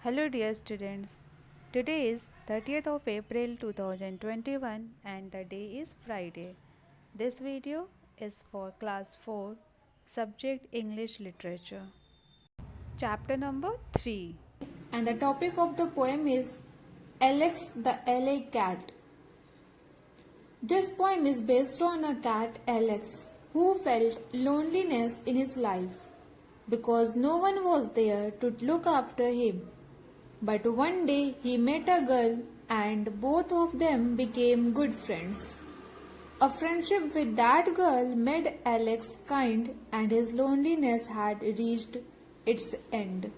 Hello dear students. Today is 30th of April 2021 and the day is Friday. This video is for class 4 subject English literature. Chapter number 3. And the topic of the poem is Alex the LA Cat. This poem is based on a cat, Alex, who felt loneliness in his life because no one was there to look after him. But one day he met a girl and both of them became good friends. A friendship with that girl made Alex kind and his loneliness had reached its end.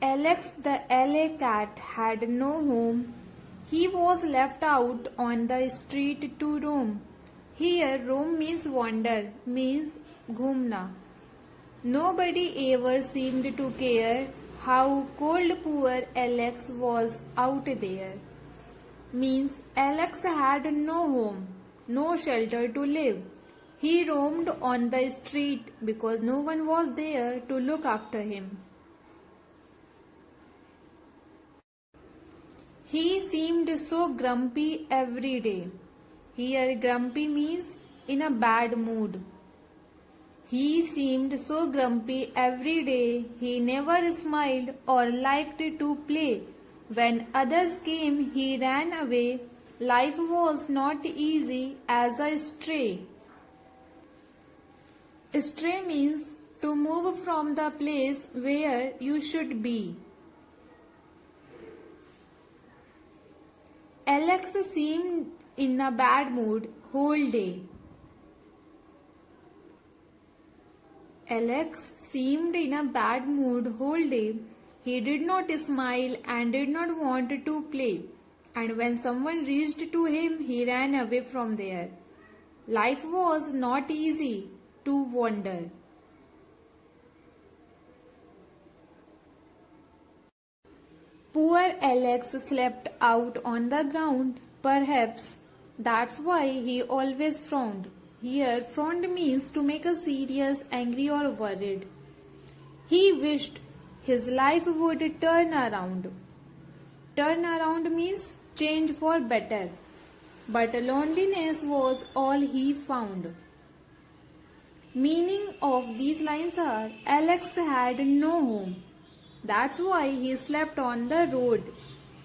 Alex the LA cat had no home. He was left out on the street to roam. Here roam means wander, means ghumna. Nobody ever seemed to care how cold poor Alex was out there. Means Alex had no home, no shelter to live. He roamed on the street because no one was there to look after him. He seemed so grumpy every day. Here grumpy means in a bad mood. He seemed so grumpy every day. He never smiled or liked to play. When others came, he ran away. Life was not easy as a stray. Stray means to move from the place where you should be. Alex seemed in a bad mood whole day. Alex seemed in a bad mood whole day. He did not smile and did not want to play. And when someone reached to him, he ran away from there. Life was not easy to wander. Poor Alex slept out on the ground. Perhaps that's why he always frowned. Here, frowned means to make a serious, angry or worried. He wished his life would turn around. Turn around means change for better. But loneliness was all he found. Meaning of these lines are Alex had no home. That's why he slept on the road.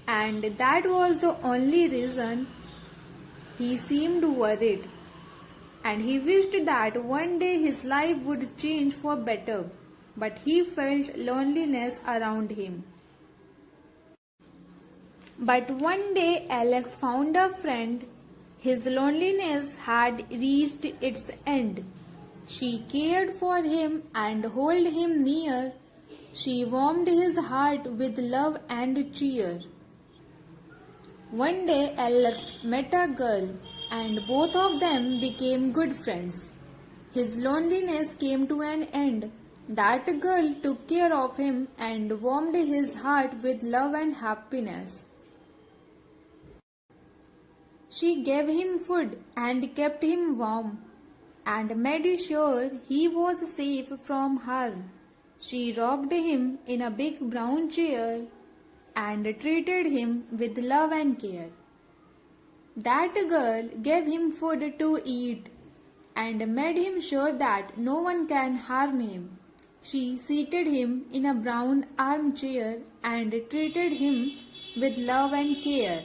And that was the only reason he seemed worried. And he wished that one day his life would change for better. But he felt loneliness around him. But one day Alex found a friend. His loneliness had reached its end. She cared for him and held him near. She warmed his heart with love and cheer. One day Alex met a girl and both of them became good friends. His loneliness came to an end. That girl took care of him and warmed his heart with love and happiness. She gave him food and kept him warm and made sure he was safe from harm. She rocked him in a big brown chair and treated him with love and care. That girl gave him food to eat and made him sure that no one can harm him. She seated him in a brown armchair and treated him with love and care.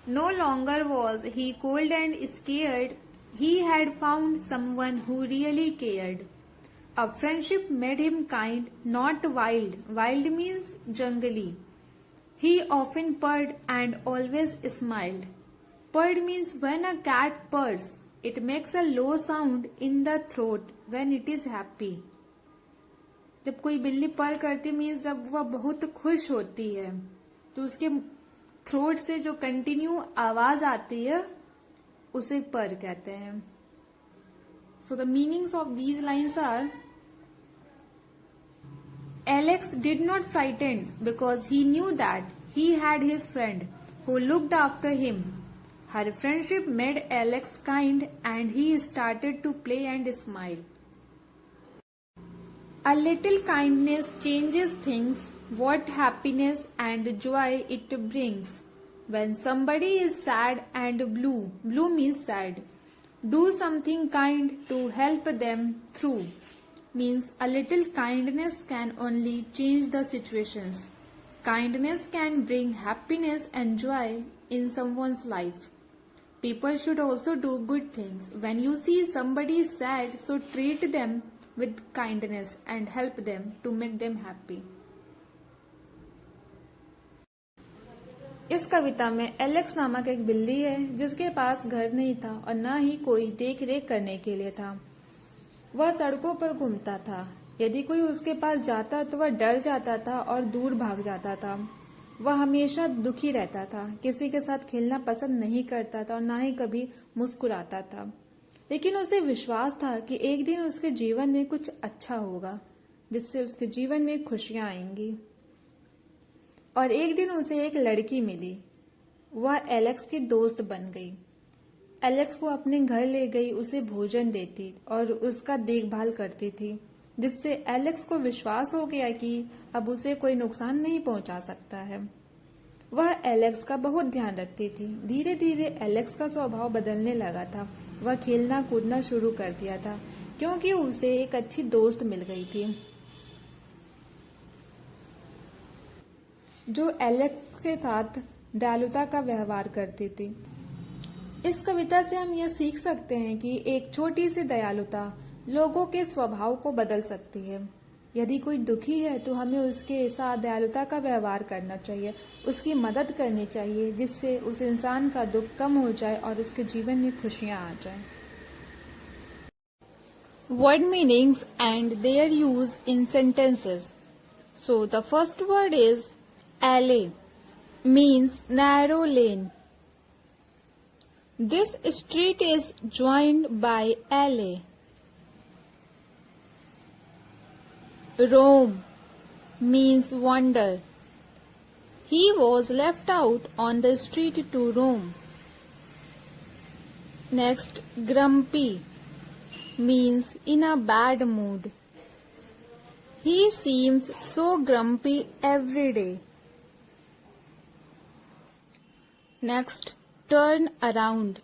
No longer was he cold and scared. He had found someone who really cared. A friendship made him kind, not wild. Wild means jungly. He often purred and always smiled. Purred means when a cat purrs, it makes a low sound in the throat when it is happy. जब कोई बिल्ली पर करती means जब वह बहुत खुश होती है तो उसके थ्रोट से जो कंटिन्यू आवाज आती है उसे पर कहते हैं. So the meanings of these lines are Alex did not frighten because he knew that he had his friend who looked after him. Her friendship made Alex kind and he started to play and smile. A little kindness changes things, what happiness and joy it brings. When somebody is sad and blue means sad, do something kind to help them through. Means a little kindness can only change the situations. Kindness can bring happiness and joy in someone's life. People should also do good things. When you see somebody sad, so treat them with kindness and help them to make them happy. इस कविता में Alex नामक एक बिल्ली है जिसके पास घर नहीं था और न ही कोई देख रेख करने के लिए था। वह सड़कों पर घूमता था। यदि कोई उसके पास जाता तो वह डर जाता था और दूर भाग जाता था। वह हमेशा दुखी रहता था, किसी के साथ खेलना पसंद नहीं करता था और ना ही कभी मुस्कुराता था। लेकिन उसे विश्वास था कि एक दिन उसके जीवन में कुछ अच्छा होगा जिससे उसके जीवन में खुशियां आएंगी। और एक दिन उसे एक लड़की मिली। वह एलेक्स की दोस्त बन गई। एलेक्स को अपने घर ले गई, उसे भोजन देती और उसका देखभाल करती थी, जिससे एलेक्स को विश्वास हो गया कि अब उसे कोई नुकसान नहीं पहुंचा सकता है। वह एलेक्स का बहुत ध्यान रखती थी। धीरे धीरे एलेक्स का स्वभाव बदलने लगा था। वह खेलना कूदना शुरू कर दिया था क्योंकि उसे एक अच्छी दोस्त मिल गई थी जो एलेक्स के साथ दयालुता का व्यवहार करती थी। इस कविता से हम यह सीख सकते हैं कि एक छोटी सी दयालुता लोगों के स्वभाव को बदल सकती है। यदि कोई दुखी है तो हमें उसके साथ दयालुता का व्यवहार करना चाहिए, उसकी मदद करनी चाहिए, जिससे उस इंसान का दुख कम हो जाए और उसके जीवन में खुशियां आ जाएं। Word meanings and their use in sentences. So the first word is alley, means narrow lane. This street is joined by alley. Roam means wander. He was left out on the street to roam. Next, grumpy means in a bad mood. He seems so grumpy every day. Next, turn around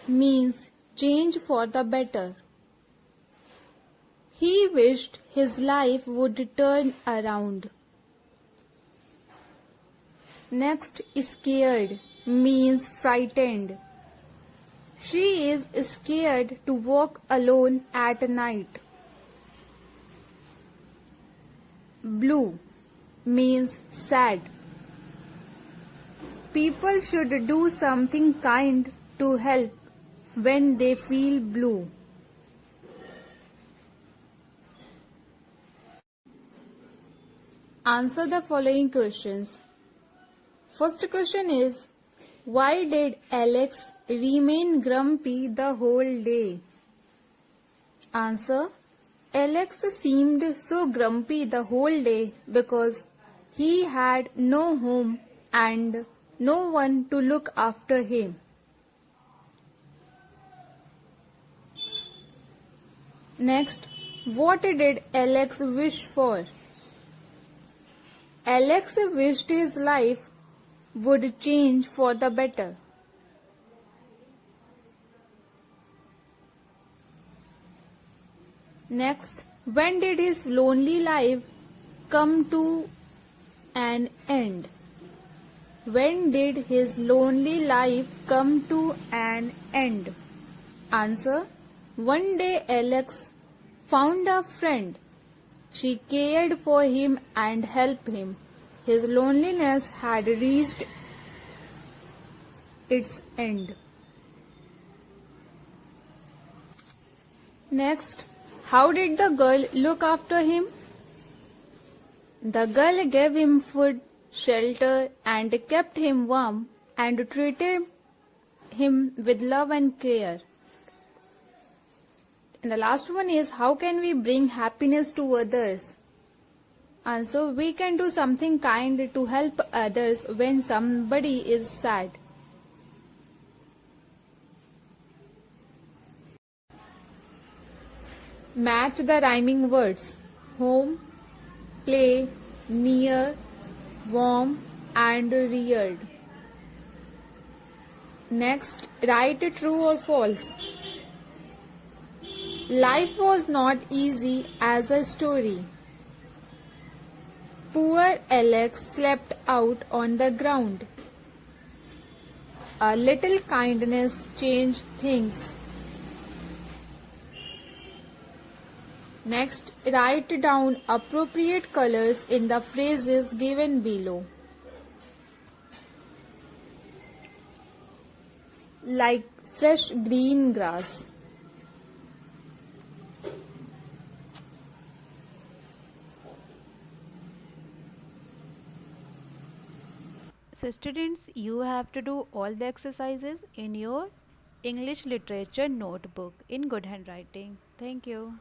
means change for the better. He wished his life would turn around. Next, scared means frightened. She is scared to walk alone at night. Blue means sad. People should do something kind to help when they feel blue. Answer the following questions. First question is, why did Alex remain grumpy the whole day? Answer, Alex seemed so grumpy the whole day because he had no home and no one to look after him. Next, what did Alex wish for? Alex wished his life would change for the better. Next, when did his lonely life come to an end? When did his lonely life come to an end? Answer, one day Alex found a friend. She cared for him and helped him. His loneliness had reached its end. Next, how did the girl look after him? The girl gave him food, shelter, and kept him warm and treated him with love and care. And the last one is, how can we bring happiness to others? Answer, we can do something kind to help others when somebody is sad. Match the rhyming words. home, play, near, warm, and reared. Next, write true or false. Life was not easy as a story. Poor Alex slept out on the ground. A little kindness changed things. Next, write down appropriate colors in the phrases given below. Like fresh green grass. So students, you have to do all the exercises in your English literature notebook in good handwriting. Thank you.